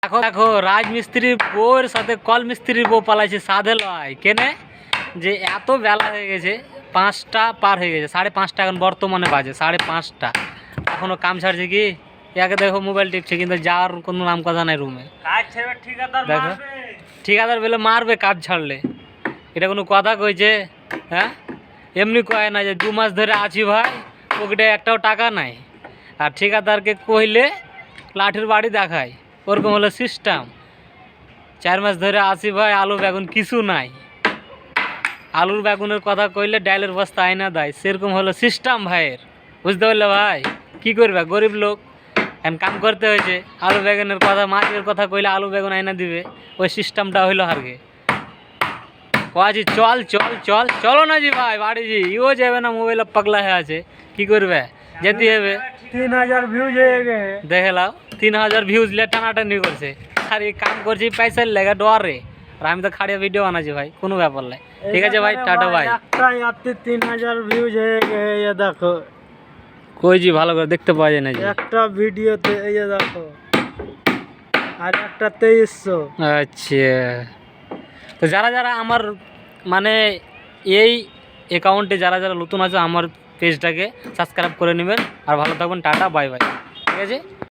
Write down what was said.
দেখো দেখো রাজমিস্ত্রির বউয়ের সাথে কল মিস্ত্রির বউ পালাইছে সাধে লয় কেনে যে এত বেলা হয়ে গেছে, 5টা পার হয়ে গেছে, 5:30 এখন বর্তমানে বাজে 5:30। এখনো কাম ছাড়ছে কি? ইয়াকে দেখো মোবাইল টিপছে কিন্তু যাওয়ার কোনো নাম কথা নাই রুমে। দেখো ঠিকাদার বলে মারবে কাজ ছাড়লে, এটা কোনো কথা কইছে? হ্যাঁ, এমনি কয় না যে 2 মাস ধরে আছি ভাই, পকেটে একটাও টাকা নাই, আর ঠিকাদারকে কইলে লাঠির বাড়ি দেখায়, ওরকম হলো সিস্টেম। 4 মাস ধরে আছি ভাই, আলু বেগুন কিছু নাই, আলুর বেগুনের কথা কইলে ডাইলের বস্তা আয়না দেয়, সেরকম হলো সিস্টেম ভাইয়ের। বুঝতে পারলে ভাই? কি করবে, গরিব লোক এখন কাম করতে হয়েছে। আলু বেগুনের কথা, মাছের কথা কইলে আলু বেগুন আয়না দিবে, ওই সিস্টেমটা হইলো আরকে। কাজি চল চল চল, চলো না জি ভাই বাড়ি জি, ইও যাবে না, মোবাইলে পাগলা হয়ে আছে, কি করবে, যেতে হবে। 3000 ভিউজ হয়ে গেছে, দেখে লাও 3000 ভিউজ লে টানাটানি করছে, আর এই কাম করছি পয়সার লেগে ডরে, আর আমি তো খাড়িয়া ভিডিও বানাচ্ছি ভাই, কোনো ব্যাপার নাই। ঠিক আছে ভাই, টাটা ভাই। একটাই আপনি 3000 ভিউজ হয়ে গেছে, এই দেখো কই জি ভালো করে দেখতে পাওয়া যায় না জি। একটা ভিডিওতে, এই দেখো, আর একটা 2300। আচ্ছা, তো যারা যারা আমার মানে এই অ্যাকাউন্টে যারা যারা নতুন আছে, আমার পেজটাকে সাবস্ক্রাইব করে নেবেন, আর ভালো থাকবেন, টাটা বাই বাই। ঠিক আছে।